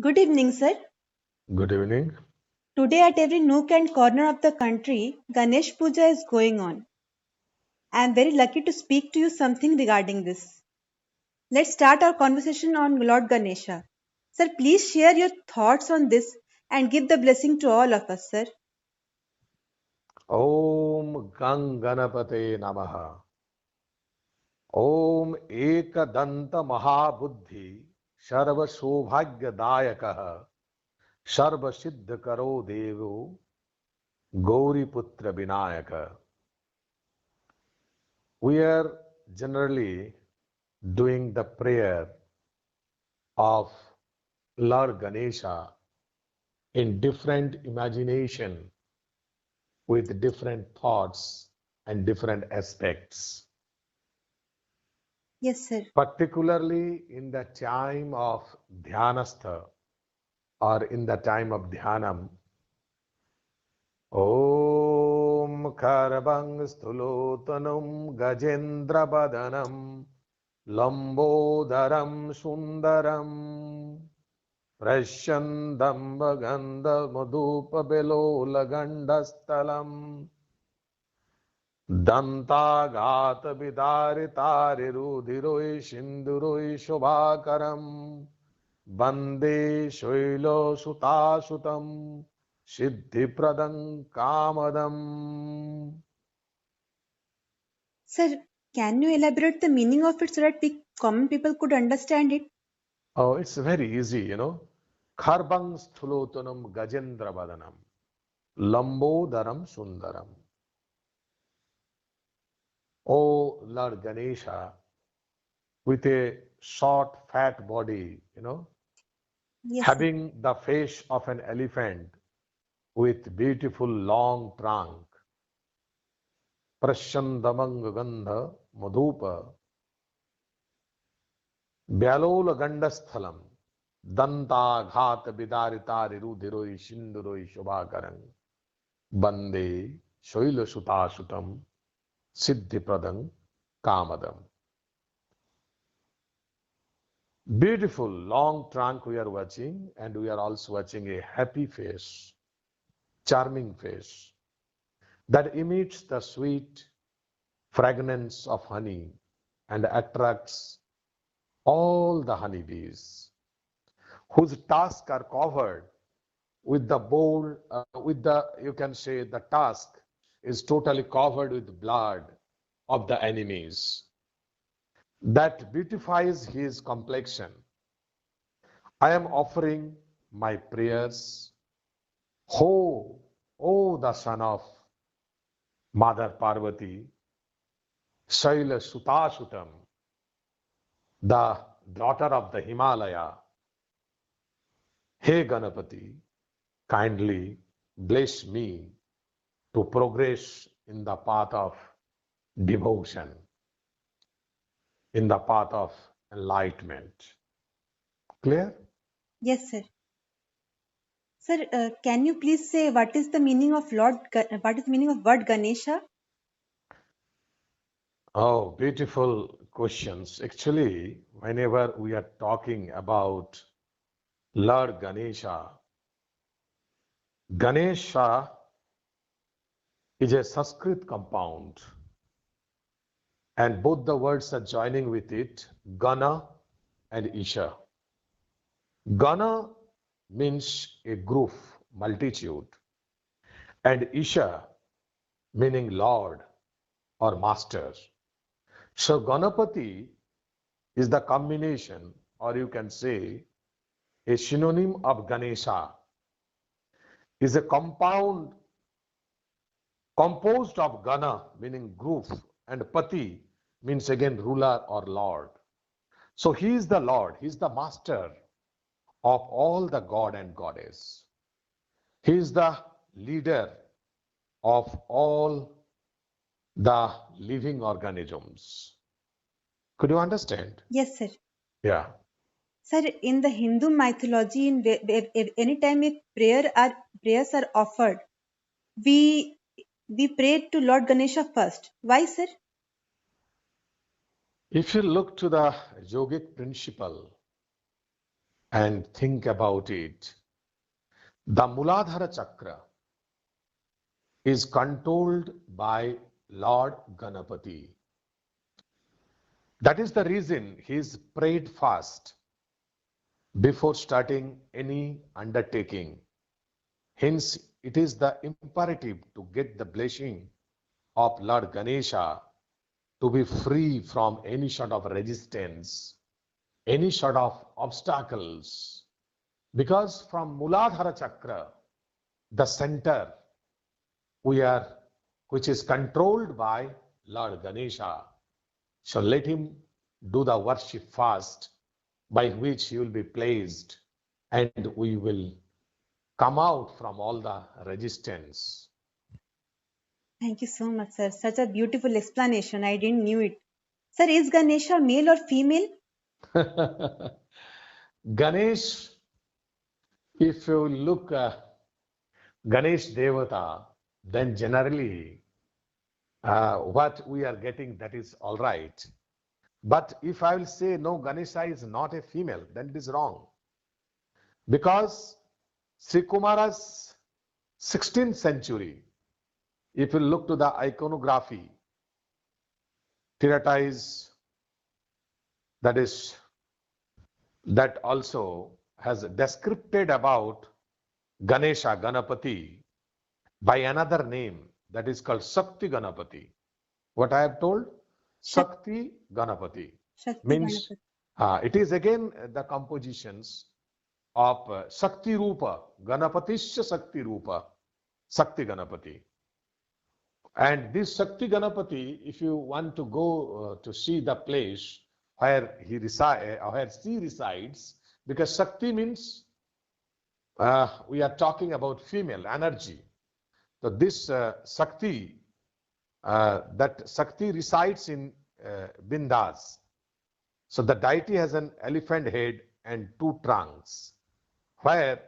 Good evening, sir. Good evening. Today, at every nook and corner of the country, Ganesh Puja is going on. I am very lucky to speak to you something regarding this. Let's start our conversation on Lord Ganesha. Sir, please share your thoughts on this and give the blessing to all of us, sir. Om Ganganapate Namaha. Om Ekadanta Mahabuddhi Sarva Sobhagya Dayakaha Sarva Siddha Karo Devo Gauri Putra Vinayaka. We are generally doing the prayer of Lord Ganesha in different imagination with different thoughts and different aspects. Yes, sir. Particularly in the time of Dhyanastha or in the time of Dhyanam, Om Karabang Sthulotanam Gajendra Badanam Lambodaram Sundaram Prashandam Baganda Madhupa Belo Lagandastalam दंताघात विदारितारिरुधिरोय सिंदुरोय शोभाकरम Vande शैलसुतासुतम सिद्धिप्रदं Kamdam. Sir, can you elaborate the meaning of it so that common people could understand it? Oh, it's very easy. Kharbang sthulotanam gajendra badanam lambodaram sundaram. Oh Lord Ganesha, with a short, fat body, Yes, sir. having the face of an elephant with beautiful long trunk, prashandamang gandha madhupa, vyalola gandasthalam, danta ghat vidaritari rudhiroi shinduroi shubhakarang, bande shoila sutasutam, siddhipradang kamadam. Beautiful long trunk we are watching, and we are also watching a happy face, charming face that emits the sweet fragrance of honey and attracts all the honeybees, whose tasks are covered with the bowl, you can say the task is totally covered with blood of the enemies. That beautifies his complexion. I am offering my prayers. Ho, O the son of Mother Parvati, Shaila Sutasutam, the daughter of the Himalaya. Hey Ganapati, kindly bless me to progress in the path of devotion, in the path of enlightenment. Clear? Yes, sir. Sir, can you please say what is the meaning of what is the meaning of word Ganesha? Oh, beautiful questions. Actually, whenever we are talking about Lord Ganesha, Ganesha is a Sanskrit compound, and both the words are joining with it, Gana and Isha. Gana means a group, multitude, and Isha meaning Lord or Master. So Ganapati is the combination, or you can say a synonym of Ganesha, is a compound composed of Gana meaning group and Pati means again ruler or Lord. So he is the Lord, he is the master of all the god and goddess. He is the leader of all the living organisms. Could you understand? Yes, sir. Yeah. Sir, in the Hindu mythology, any time if prayers are offered, we we pray to Lord Ganesha first. Why, sir? If you look to the yogic principle and think about it, the Muladhara Chakra is controlled by Lord Ganapati. That is the reason he is prayed fast before starting any undertaking. Hence, it is the imperative to get the blessing of Lord Ganesha to be free from any sort of resistance, any sort of obstacles. Because from Muladhara Chakra, the center, we are, which is controlled by Lord Ganesha. So let him do the worship fast by which he will be placed and we will come out from all the resistance. Thank you so much, sir. Such a beautiful explanation. I didn't knew it. Sir, is Ganesha male or female? Ganesh, if you look Ganesh Devata, then generally what we are getting, that is all right. But if I will say no, Ganesha is not a female, then it is wrong. Because Sri Kumara's 16th century, if you look to the iconography, treatise that also has described about Ganesha, Ganapati, by another name that is called Sakti Ganapati. What I have told? Sakti Ganapati Shakti means Ganapati. it is again the compositions of Shakti Rupa, Ganapatishya Shakti Rupa, Shakti Ganapati. And this Shakti Ganapati, if you want to go to see the place where he where she resides, because Shakti means we are talking about female energy. So this Shakti, that Shakti resides in Bindas. So the deity has an elephant head and two trunks, where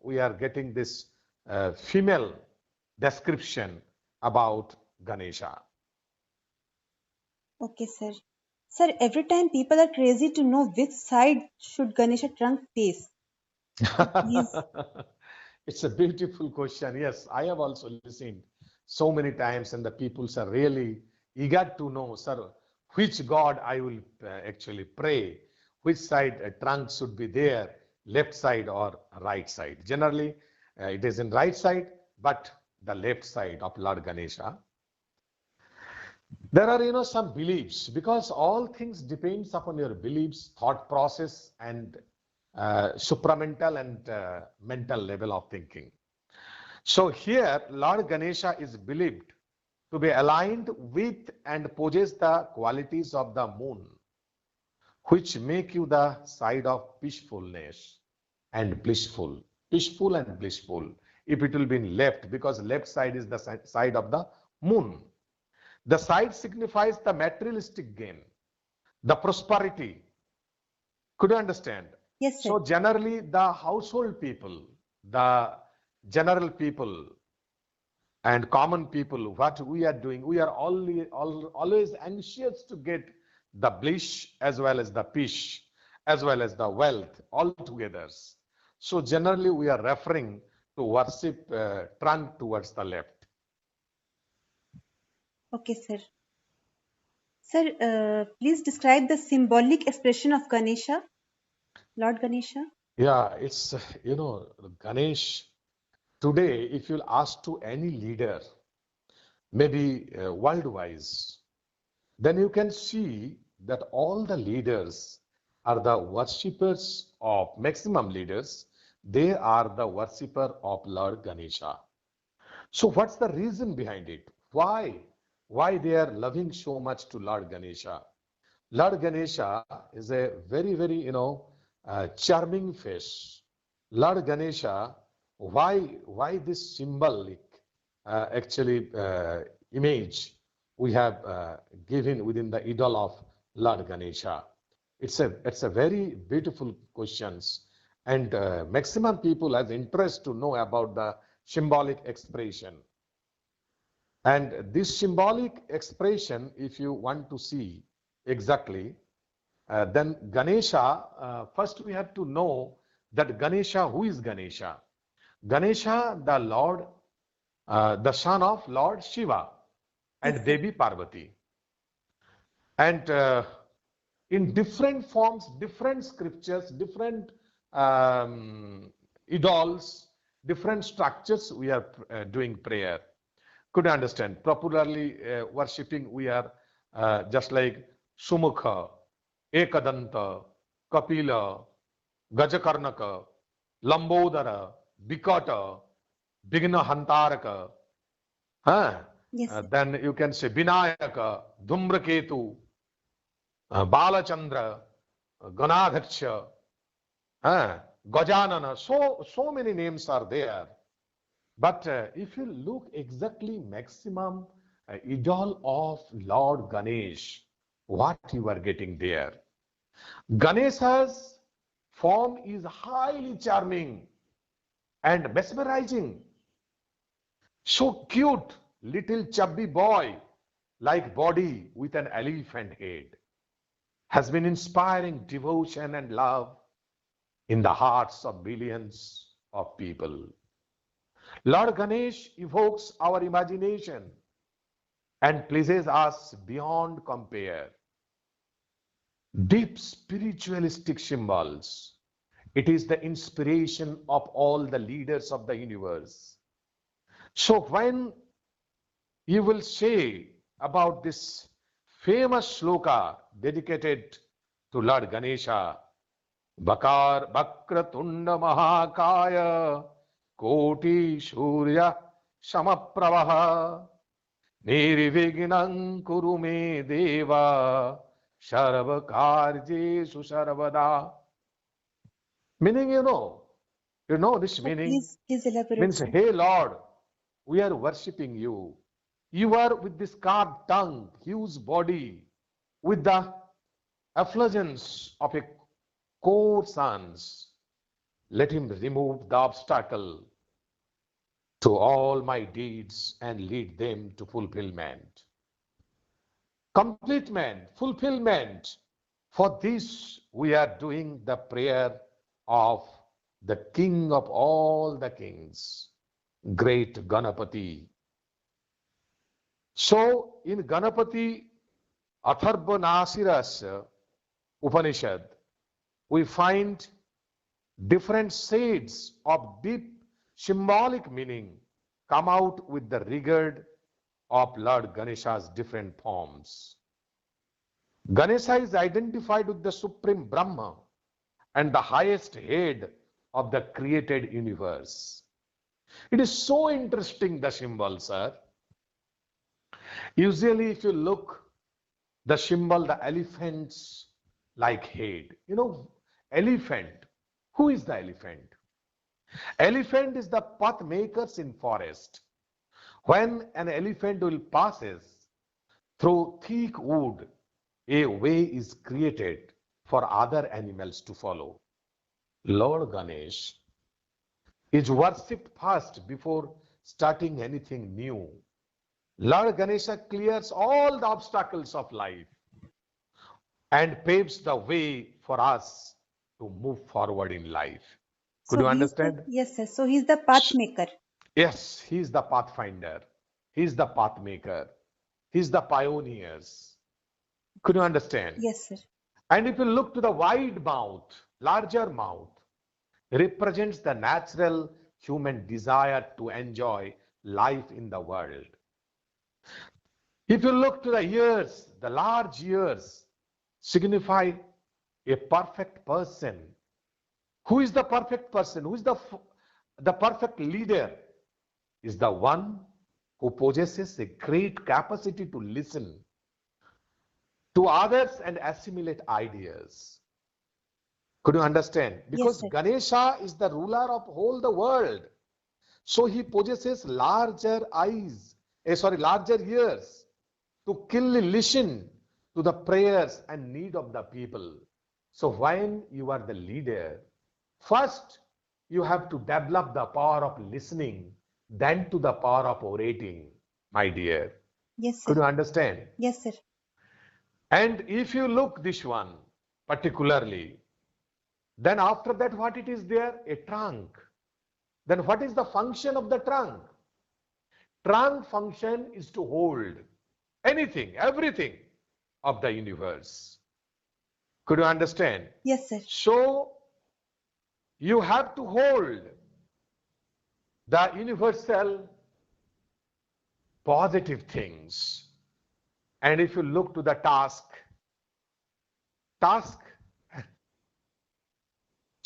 we are getting this female description about Ganesha. Okay, sir. Sir, every time people are crazy to know which side should Ganesha trunk face. Please. It's a beautiful question. Yes, I have also listened so many times, and the people are really eager to know, sir, which God I will actually pray, which side trunk should be there, left side or right side. Generally, it is in right side, but the left side of Lord Ganesha. There are, some beliefs, because all things depends upon your beliefs, thought process, and supramental and mental level of thinking. So here, Lord Ganesha is believed to be aligned with and possess the qualities of the moon, which make you the side of peacefulness and blissful. Peaceful and blissful. If it will be in left, because left side is the side of the moon. The side signifies the materialistic gain, the prosperity. Could you understand? Yes, sir. So generally the household people, the general people and common people, what we are doing, we are always anxious to get the bliss as well as the peace, as well as the wealth all together. So generally we are referring to worship trunk towards the left. Okay, sir. Sir, please describe the symbolic expression of Ganesha, Lord Ganesha. Yeah, it's, Ganesh, today, if you'll ask to any leader, maybe world-wise, then you can see that all the leaders are the worshippers of, maximum leaders, they are the worshipper of Lord Ganesha. So what's the reason behind it? Why? Why they are loving so much to Lord Ganesha? Lord Ganesha is a very, very, charming face. Lord Ganesha, why this symbolic actually image we have given within the idol of Lord Ganesha? It's a very beautiful questions, and maximum people has interest to know about the symbolic expression. And this symbolic expression, if you want to see exactly, Then Ganesha, first we have to know that Ganesha, who is Ganesha? Ganesha, the Lord, the son of Lord Shiva Yes, and sir. Devi Parvati. And in different forms, different scriptures, different idols, different structures, we are doing prayer. Could you understand? Popularly worshipping, we are just like Sumukha, Ekadanta, Kapila, Gajakarnaka, Lambodara, Bikata, Bigna Hantaraka. Huh? Yes, sir. Then you can say Vinayaka, Dhumraketu, Balachandra, Ganadhaksha, Gajanana. So many names are there. But if you look exactly maximum idol of Lord Ganesh, what you are getting there? Ganesha's form is highly charming and mesmerizing. So cute, little chubby boy, like body with an elephant head, has been inspiring devotion and love in the hearts of billions of people. Lord Ganesh evokes our imagination and pleases us beyond compare. Deep spiritualistic symbols. It is the inspiration of all the leaders of the universe. So when you will say about this famous shloka dedicated to Lord Ganesha, Bakar Bakratunda Mahakaya Koti Surya Samapravaha Nirvignam Kuru Me Deva Sarvakarjesu Sarvada. Meaning, you know this So meaning please elaborate, means, sir. hey Lord, we are worshipping you. You are with this carved tongue, huge body, with the effulgence of a core suns. Let him remove the obstacle to all my deeds and lead them to fulfillment. Completement, fulfillment. For this, we are doing the prayer of the King of all the kings, great Ganapati. So, in Ganapati Atharvanasirasya Upanishad, we find different shades of deep symbolic meaning come out with the regard of Lord Ganesha's different forms. Ganesha is identified with the supreme Brahma and the highest head of the created universe. It is so interesting, the symbol, sir. Usually, if you look, the symbol, the elephant's like head. Elephant. Who is the elephant? Elephant is the path makers in forest. When an elephant will passes through thick wood, a way is created for other animals to follow. Lord Ganesh is worshipped first before starting anything new. Lord Ganesha clears all the obstacles of life and paves the way for us to move forward in life. Could So you he's the, understand? yes, sir. So he's the path maker. Yes, he is the pathfinder. He is the path maker. He is the pioneers. Could you understand? Yes, sir. And if you look to the wide mouth, larger mouth, represents the natural human desire to enjoy life in the world. If you look to the ears, the large ears signify a perfect person. Who is the perfect person? Who is the perfect leader? Is the one who possesses a great capacity to listen to others and assimilate ideas. Could you understand? Yes, Because sir. Ganesha is the ruler of whole the world. So he possesses larger larger ears to keenly listen to the prayers and need of the people. So when you are the leader, first you have to develop the power of listening, then to the power of orating, my dear. Yes, sir. Could you understand? Yes, sir. And if you look this one, particularly. Then after that, what it is there? A trunk. Then what is the function of the trunk? Trunk function is to hold anything, everything of the universe. Could you understand? Yes, sir. So you have to hold the universal positive things. And if you look to the task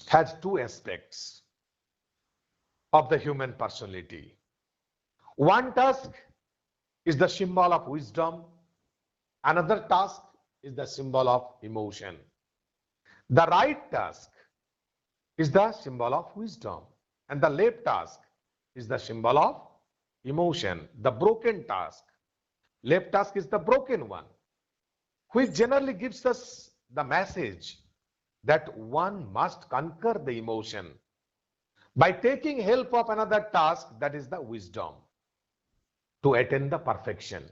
has two aspects of the human personality. One task is the symbol of wisdom. Another task is the symbol of emotion. The right task is the symbol of wisdom, and the left task is the symbol of emotion. The broken task, left task is the broken one, which generally gives us the message that one must conquer the emotion by taking help of another task, that is the wisdom, to attain the perfection.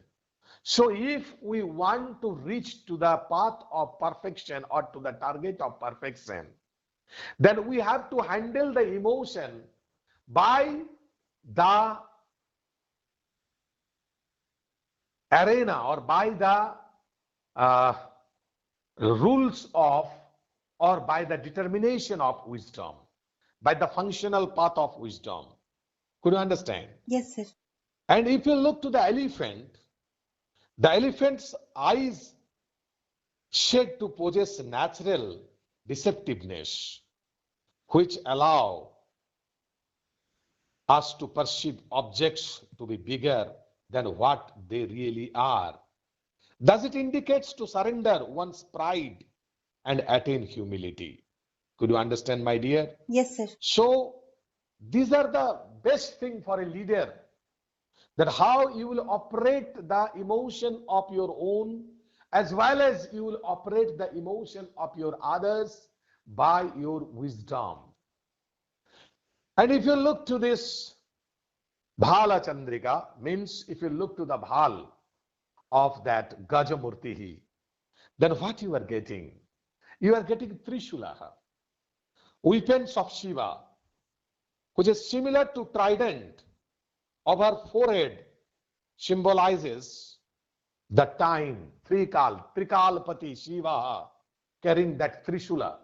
So if we want to reach to the path of perfection or to the target of perfection, then we have to handle the emotion by the arena or by the rules of or by the determination of wisdom, by the functional path of wisdom. Could you understand? Yes, sir. And if you look to the elephant's eyes said to possess natural deceptiveness, which allow us to perceive objects to be bigger than what they really are. Thus it indicates to surrender one's pride and attain humility. Could you understand, my dear? Yes, sir. So these are the best thing for a leader, that how you will operate the emotion of your own as well as you will operate the emotion of your others by your wisdom. And if you look to this Bhala Chandrika, means if you look to the Bhal of that Gajamurti, then what you are getting? You are getting Trishula, weapons of Shiva, which is similar to trident of her forehead, symbolizes the time, Trikalpati Shiva, carrying that Trishula,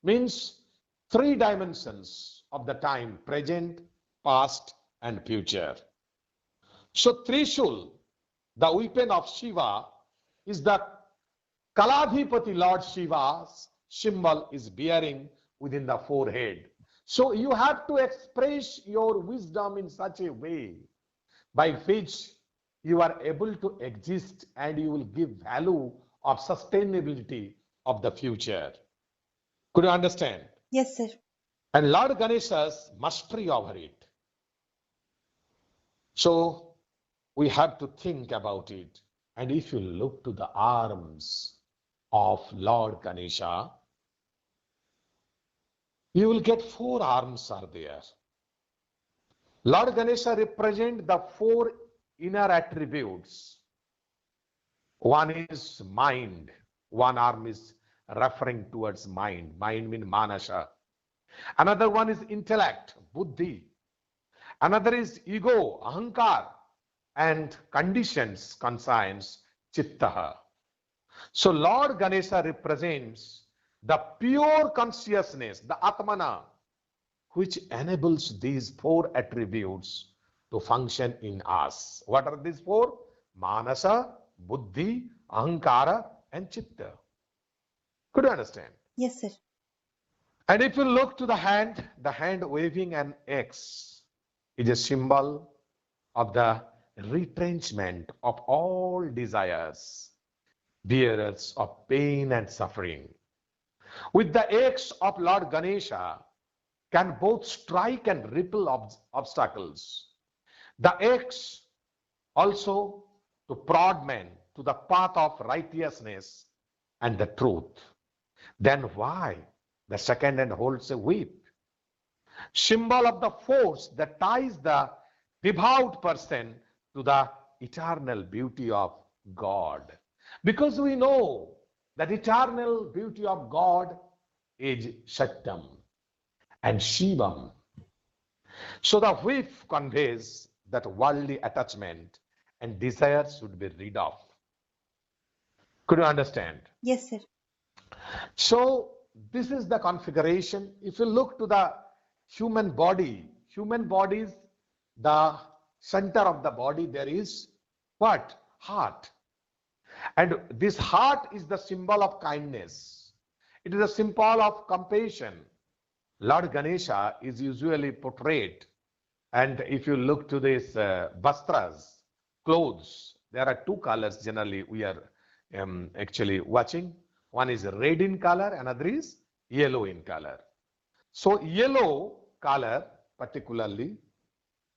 means three dimensions of the time, present, past, and future. So Trishul, the weapon of Shiva, is the Kaladhipati Lord Shiva's symbol is bearing within the forehead. So you have to express your wisdom in such a way by which you are able to exist and you will give value of sustainability of the future. Could you understand? Yes, sir. And Lord Ganesha's mastery over it. So we have to think about it. And if you look to the arms of Lord Ganesha, you will get 4 arms are there. Lord Ganesha represents the 4 inner attributes. One is mind. One arm is referring towards mind. Mind means manasa. Another one is intellect, buddhi. Another is ego, ahankar, and conditions, conscience, chitta. So Lord Ganesha represents the pure consciousness, the Atmana, which enables these 4 attributes to function in us. What are these 4? Manasa, buddhi, ahankara, and chitta. Could you understand? Yes, sir. And if you look to the hand waving an X is a symbol of the retrenchment of all desires, bearers of pain and suffering. With the X of Lord Ganesha can both strike and repel obstacles. The X also to prod men to the path of righteousness and the truth. Then why the second hand holds a whip? Symbol of the force that ties the devout person to the eternal beauty of God. Because we know that eternal beauty of God is Satyam and Shivam. So the whiff conveys that worldly attachment and desire should be rid of. Could you understand? Yes, sir. So this is the configuration. If you look to the human body, the center of the body, there is what? Heart. And this heart is the symbol of kindness. It is a symbol of compassion. Lord Ganesha is usually portrayed, and if you look to this vastras, clothes, there are two colors generally we are actually watching. One is red in color, another is yellow in color. So yellow color particularly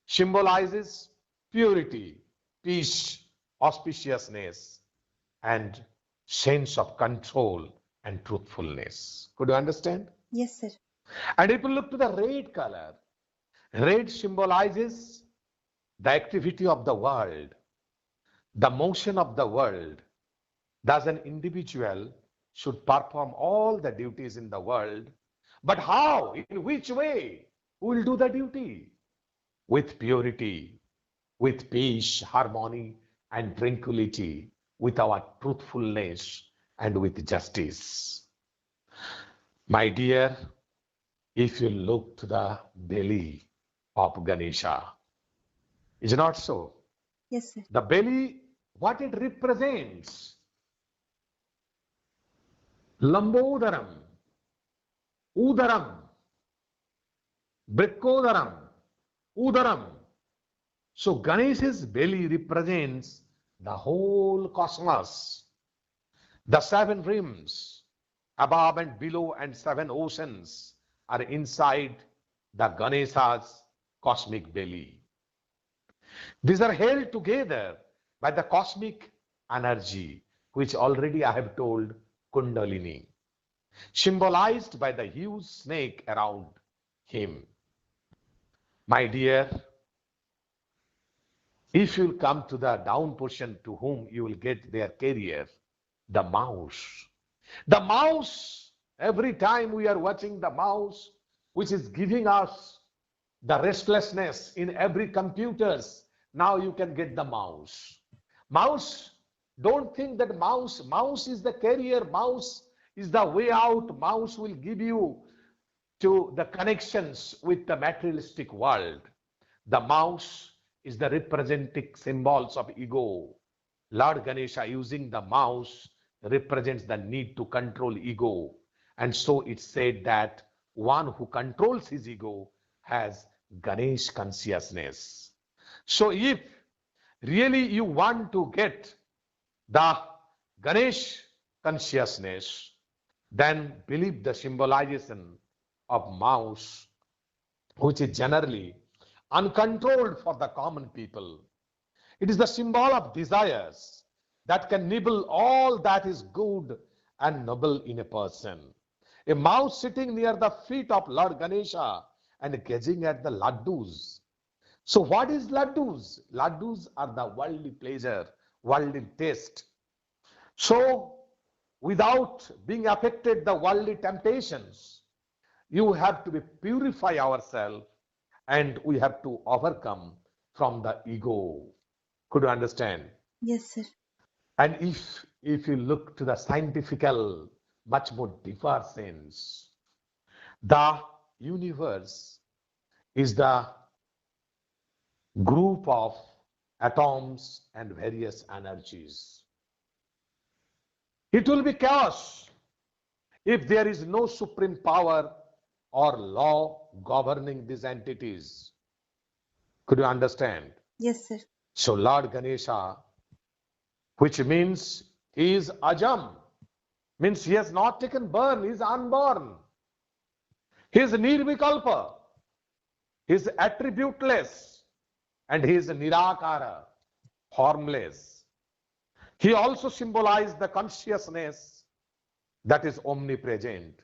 symbolizes purity, peace, auspiciousness, and sense of control and truthfulness. Could you understand? Yes, sir. And if you look to the red color, red symbolizes the activity of the world, the motion of the world. Thus, an individual should perform all the duties in the world. But how? In which way? Who will do the duty? With purity, with peace, harmony, and tranquility, with our truthfulness and with justice. My dear, if you look to the belly of Ganesha, is it not so? Yes, sir. The belly, what it represents? Lambodaram, Udaram, Brikodaram, Udaram. So Ganesha's belly represents the whole cosmos, the seven rims, above and below, and seven oceans are inside the Ganesha's cosmic belly. These are held together by the cosmic energy, which already I have told, Kundalini, symbolized by the huge snake around him. My dear, if you come to the down portion, to whom you will get their carrier, the mouse. The mouse, every time we are watching the mouse, which is giving us the restlessness in every computers, now you can get the mouse. Mouse, don't think that mouse is the carrier, mouse is the way out, mouse will give you to the connections with the materialistic world. The mouse is the representing symbols of ego. Lord Ganesha, using the mouse, represents the need to control ego. And so it's said that one who controls his ego has Ganesh consciousness. So if really you want to get the Ganesh consciousness, then believe the symbolization of mouse, which is generally uncontrolled for the common people. It is the symbol of desires that can nibble all that is good and noble in a person. A mouse sitting near the feet of Lord Ganesha and gazing at the laddus. So what is laddus? Laddus are the worldly pleasure, worldly taste. So without being affected the worldly temptations, you have to purify ourselves, and we have to overcome from the ego. Could you understand? Yes, sir. And if you look to the scientifical, much more deeper sense, the universe is the group of atoms and various energies. It will be chaos if there is no supreme power or law governing these entities. Could you understand? Yes, sir. So Lord Ganesha, which means he is Ajam, means he has not taken birth, he is unborn. He is Nirvikalpa, he is attributeless, and he is Nirakara, formless. He also symbolized the consciousness that is omnipresent.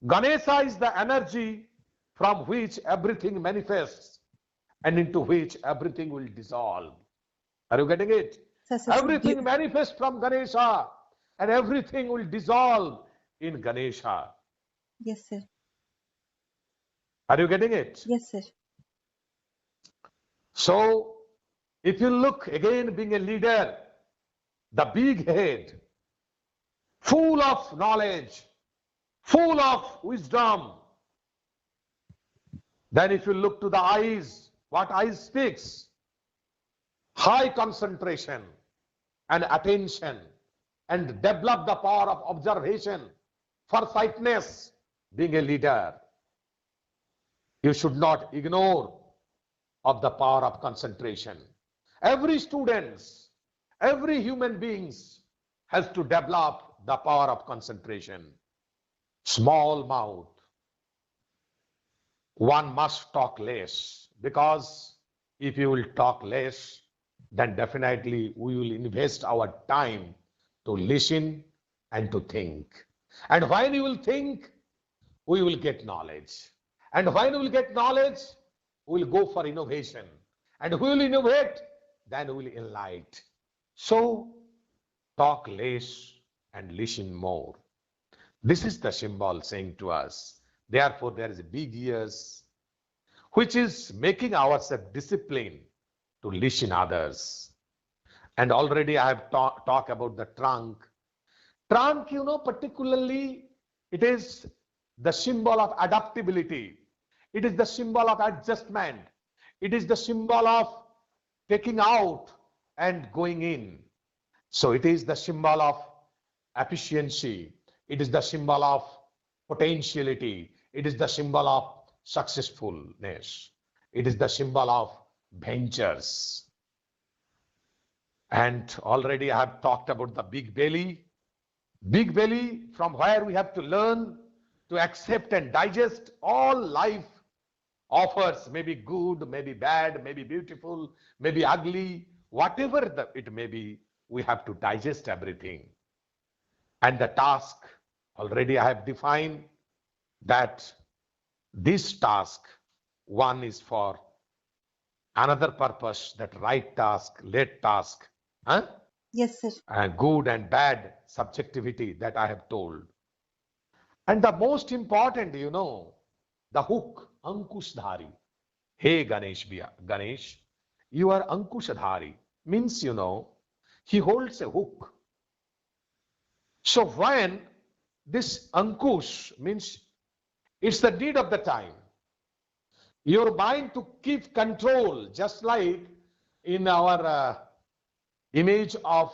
Ganesha is the energy from which everything manifests and into which everything will dissolve. Are you getting it? Sir, Everything manifests from Ganesha. and everything will dissolve in Ganesha. Yes, sir. Are you getting it? Yes, sir. So, if you look again, being a leader, the big head, full of knowledge, full of wisdom. Then if you look to the eyes, what eyes speaks? High concentration and attention, and develop the power of observation, foresightness. Being a leader, you should not ignore of the power of concentration. Every students, every human beings has to develop the power of concentration. Small mouth. One must talk less, because if you will talk less, then definitely we will invest our time to listen and to think. And when you will think, we will get knowledge. And when we will get knowledge, we will go for innovation. And we will innovate, then we will enlighten. So, talk less and listen more. This is the symbol saying to us. Therefore, there is a big ears, which is making ourselves disciplined to listen others. And already I have talked about the trunk. Trunk, particularly, it is the symbol of adaptability. It is the symbol of adjustment. It is the symbol of taking out and going in. So it is the symbol of efficiency. It is the symbol of potentiality. It is the symbol of successfulness. It is the symbol of ventures. And already I have talked about the big belly. Big belly, from where we have to learn to accept and digest all life offers, maybe good, maybe bad, maybe beautiful, maybe ugly, whatever it may be, we have to digest everything. And the task, already I have defined that this task, one is for another purpose, that right task, late task, Yes, sir. and good and bad subjectivity that I have told. And the most important, the hook, Ankushdhari. Hey Ganesh, Ganesh, you are Ankushdhari. Means, he holds a hook. So when this Ankush means it's the need of the time. Your mind to keep control, just like in our image of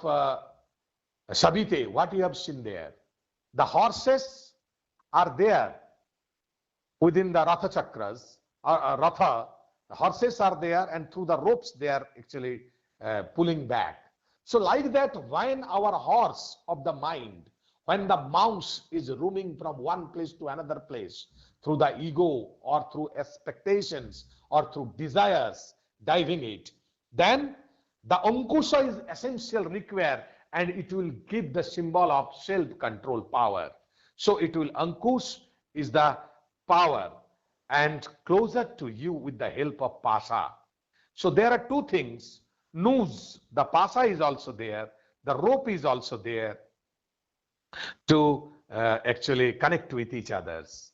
Sabite, what you have seen there. The horses are there within the Ratha Chakras, Ratha, the horses are there, and through the ropes they are actually pulling back. So like that, when our horse of the mind, when the mouse is roaming from one place to another place, through the ego or through expectations or through desires, driving it, then the Ankusha is essential required, and it will give the symbol of self-control power. So it will, Ankush is the power and closer to you with the help of Pasha. So there are two things. Noose, the Pasha is also there, the rope is also there to actually connect with each others.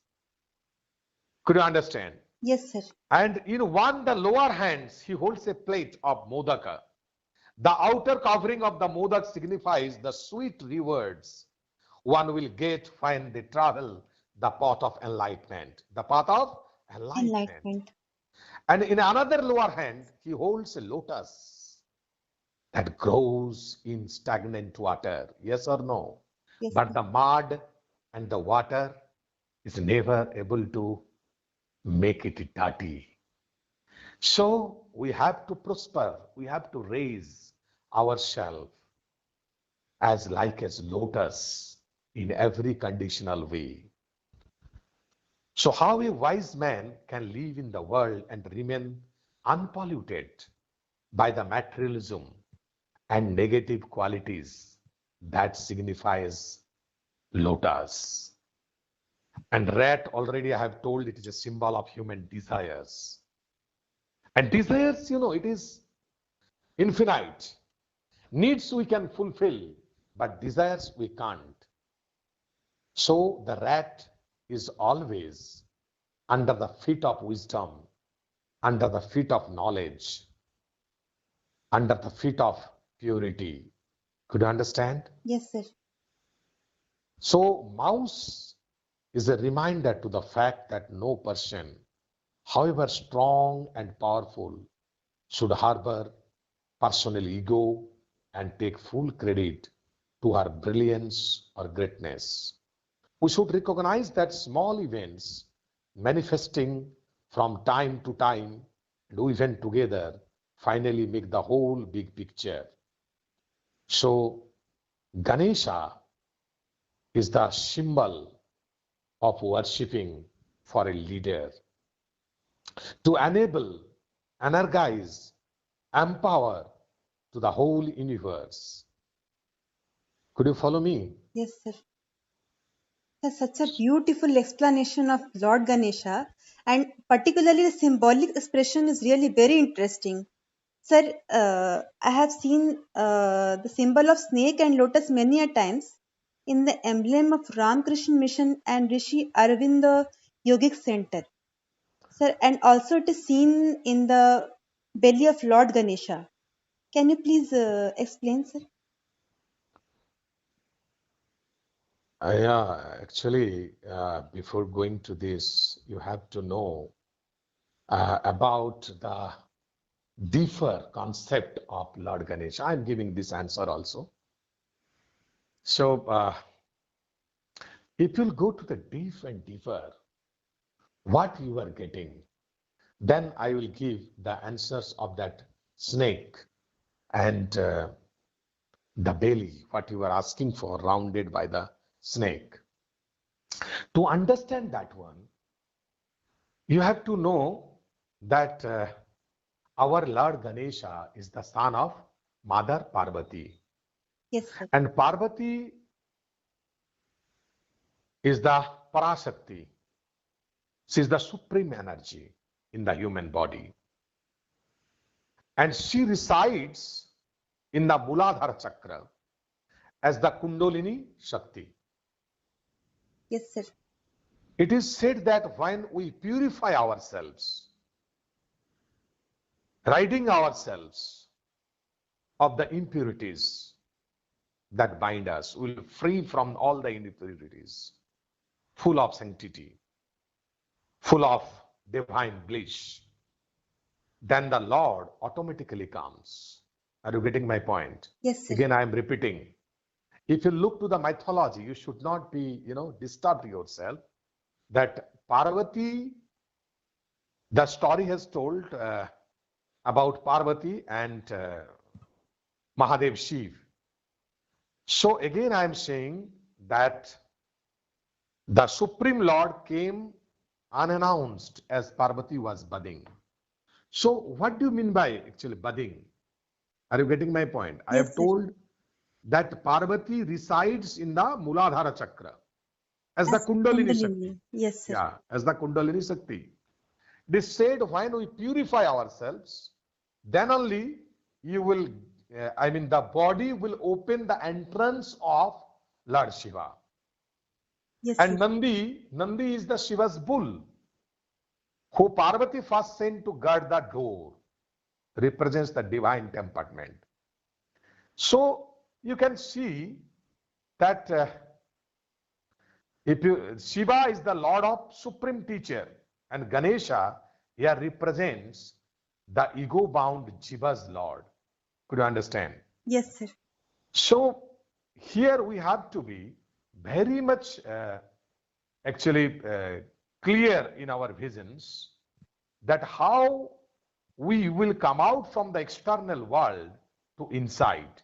Could you understand? Yes, sir. And one, the lower hands, he holds a plate of modaka. The outer covering of the modak signifies the sweet rewards one will get when they travel the path of enlightenment. The path of enlightenment. And in another lower hand, he holds a lotus that grows in stagnant water. Yes or no? Yes, But sir. the mud and the water is never able to make it dirty. So we have to prosper. We have to raise ourselves as like as lotus in every conditional way. So how a wise man can live in the world and remain unpolluted by the materialism and negative qualities, that signifies lotus. And rat, already I have told, it is a symbol of human desires. And desires, it is infinite. Needs we can fulfill, but desires we can't. So the rat is always under the feet of wisdom, under the feet of knowledge, under the feet of purity. Could you understand? Yes, sir. So mouse is a reminder to the fact that no person, however strong and powerful, should harbor personal ego and take full credit to her brilliance or greatness. We should recognize that small events manifesting from time to time and even together finally make the whole big picture. So Ganesha is the symbol of worshipping for a leader to enable, energize, empower to the whole universe. Could you follow me? Yes, sir. That's such a beautiful explanation of Lord Ganesha, and particularly the symbolic expression is really very interesting. Sir, I have seen the symbol of snake and lotus many a times in the emblem of Ramakrishna Mission and Rishi Arvind Yogic Center. Sir, and also it is seen in the belly of Lord Ganesha. Can you please explain, sir? Yeah, actually, before going to this, you have to know about the deeper concept of Lord Ganesha. I'm giving this answer also. So, if you'll go to the deep and deeper, what you are getting, then I will give the answers of that snake and the belly, what you are asking for, rounded by the snake. To understand that one, you have to know that our Lord Ganesha is the son of Mother Parvati. Yes, sir. And Parvati is the Parashakti. She is the supreme energy in the human body. And she resides in the Muladhara Chakra as the Kundalini Shakti. Yes, sir. It is said that when we purify ourselves, ridding ourselves of the impurities that bind us, we will be free from all the impurities, full of sanctity, full of divine bliss, then the Lord automatically comes. Are you getting my point? Yes, sir. Again, I am repeating. If you look to the mythology, you should not be, disturbed yourself that Parvati, the story has told about Parvati and Mahadev Shiv. So again, I am saying that the Supreme Lord came unannounced as Parvati was budding. So what do you mean by actually budding? Are you getting my point? I Yes, have sir. told that Parvati resides in the Muladhara Chakra as the As Kundalini Shakti. Kundalini. Yes, sir. Yeah, as the Kundalini Shakti. This said, when we purify ourselves, then only you will, the body will open the entrance of Lord Shiva. Yes, sir. And Nandi is the Shiva's bull, who Parvati first sent to guard the door, represents the divine temperament. So you can see that Shiva is the Lord of Supreme Teacher, and Ganesha here represents the ego-bound Jiva's Lord. Could you understand? Yes, sir. So here we have to be very much clear in our visions that how we will come out from the external world to inside.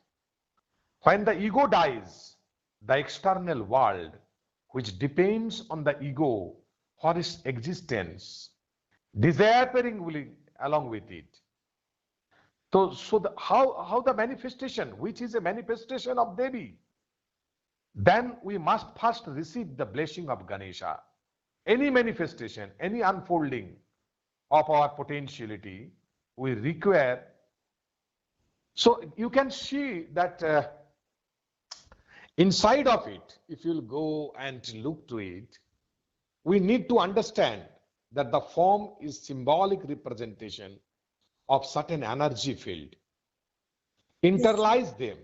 When the ego dies, the external world, which depends on the ego for its existence, disappearing along with it. So how the manifestation, which is a manifestation of Devi, then we must first receive the blessing of Ganesha. Any manifestation, any unfolding of our potentiality, we require. So you can see that Inside of it, if you'll go and look to it, we need to understand that the form is symbolic representation of certain energy field. Yes, sir. Internalize them,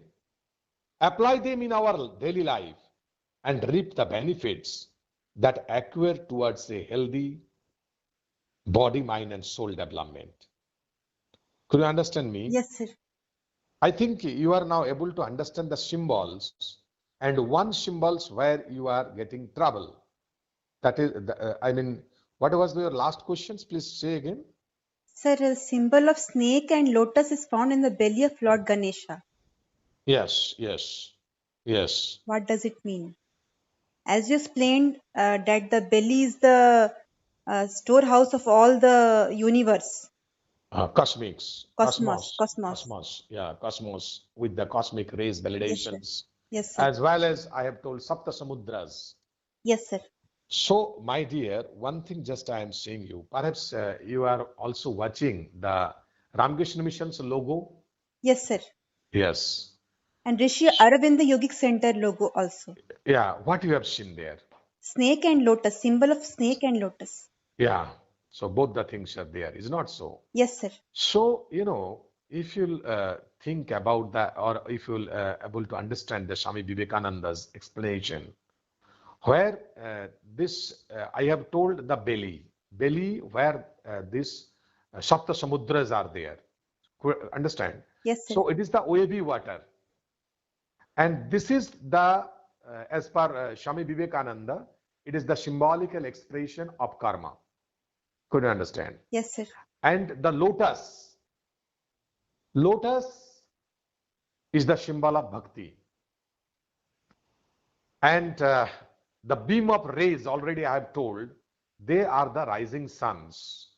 apply them in our daily life, and reap the benefits that accrue towards a healthy body, mind, and soul development. Could you understand me? Yes, sir. I think you are now able to understand the symbols and one symbols where you are getting trouble. That is, what was your last questions? Please say again. Sir, a symbol of snake and lotus is found in the belly of Lord Ganesha. Yes, yes, yes. What does it mean? As you explained, that the belly is the storehouse of all the universe, Cosmics, cosmos, cosmos. yeah, cosmos with the cosmic rays Yes, sir. validations, Yes, sir. as well as I have told Sapta Samudras. Yes, sir. So, my dear, one thing just I am saying you, perhaps you are also watching the Ramakrishna Mission's logo. Yes, sir. Yes. And Rishi Aravinda Yogic Center logo also. Yeah, what you have seen there. Snake and lotus, symbol of snake and lotus. Yeah. So both the things are there, is not so? Yes, sir. So, if you'll think about that, or if you'll able to understand the Swami Vivekananda's explanation, where I have told the belly where this Sapta Samudras are there. Understand? Yes, sir. So it is the wavy water. And this is the, as per Swami Vivekananda, it is the symbolical expression of karma. Could you understand? Yes, sir. And the lotus is the symbol of bhakti. And the beam of rays, already I have told, they are the rising suns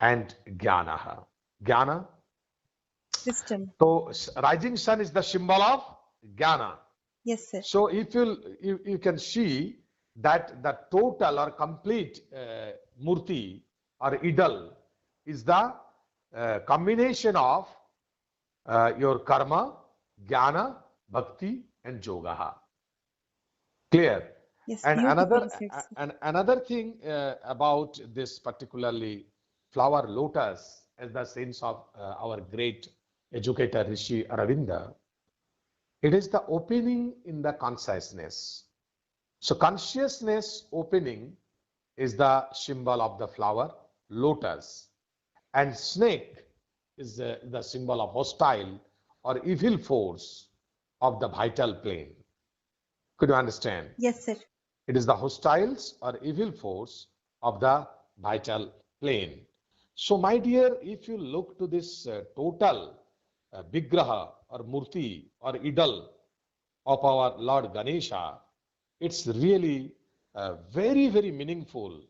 and jnana. Jnana. Wisdom. So rising sun is the symbol of jnana. Yes, sir. So if you can see that the total or complete murti or idol is the combination of your karma, jnana, bhakti, and yoga. Clear? Yes, And beautifully said, sir. another thing about this particularly flower lotus, as the sense of our great educator Rishi Aravinda, it is the opening in the consciousness. So consciousness opening is the symbol of the flower lotus, and snake is the symbol of hostile or evil force of the vital plane. Could you understand? Yes, sir. It is the hostiles or evil force of the vital plane. So, my dear, if you look to this total Vigraha or Murti or idol of our Lord Ganesha, it's really very, very meaningful,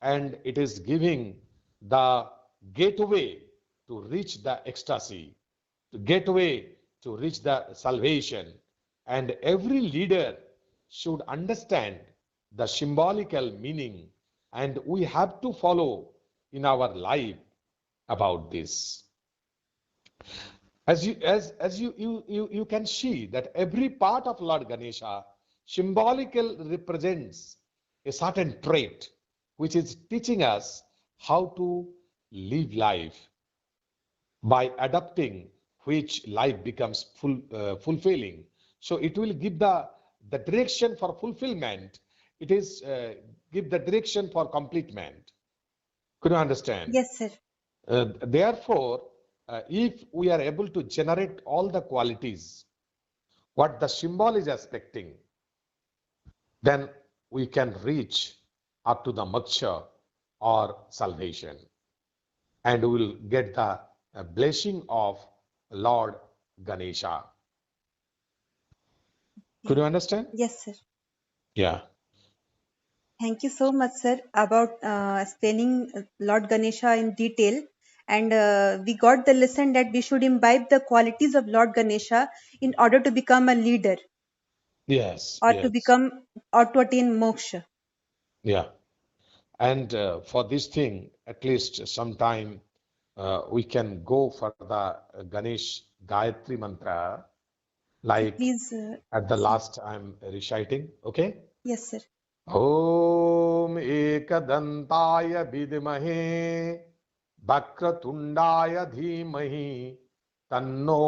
and it is giving the gateway to reach the ecstasy, the gateway to reach the salvation. And every leader should understand the symbolical meaning, and we have to follow in our life about this. As you can see that every part of Lord Ganesha symbolically represents a certain trait which is teaching us how to live life by adapting, which life becomes fulfilling. So it will give the direction for fulfillment. It is give the direction for completement. Could you understand? Yes, sir. Therefore, if we are able to generate all the qualities, what the symbol is expecting, then we can reach up to the moksha or salvation, and we will get the blessing of Lord Ganesha. Could you understand? Yes, sir. Yeah. Thank you so much, sir, about explaining Lord Ganesha in detail. And we got the lesson that we should imbibe the qualities of Lord Ganesha in order to become a leader Yes. or to Yes. become or to attain moksha. Yeah. And for this thing, at least sometime we can go for the Ganesh Gayatri mantra Like Please, at the sir. last, I'm reciting. Okay. Yes, sir. ॐ एकदन्ताय विद्महे वक्रतुण्डाय धीमहि तन्नो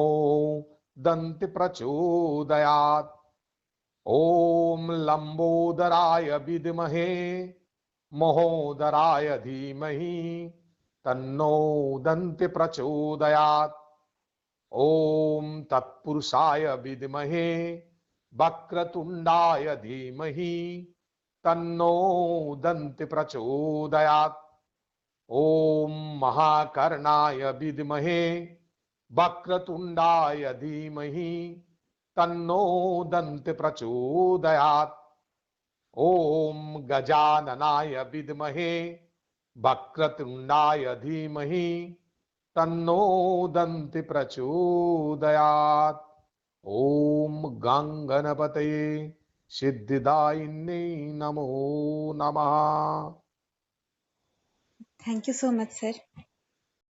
दन्ति प्रचोदयात् ॐ लम्बोदराय विद्महे महोदराय धीमहि तन्नो दन्ति प्रचोदयात् ॐ तत्पुरुषाय विद्महे वक्रतुण्डाय धीमहि तन्नो दन्ति प्रचोदयात् ॐ महाकर्णाय विद्महे वक्रतुण्डाय धीमहि तन्नो दन्ति प्रचोदयात् ॐ गजाननाय विद्महे वक्रतुण्डाय धीमहि तन्नो दन्ति प्रचोदयात् ॐ गङ्गणपतये सिद्धिदायिन्यै नमो नमः. Thank you so much, sir.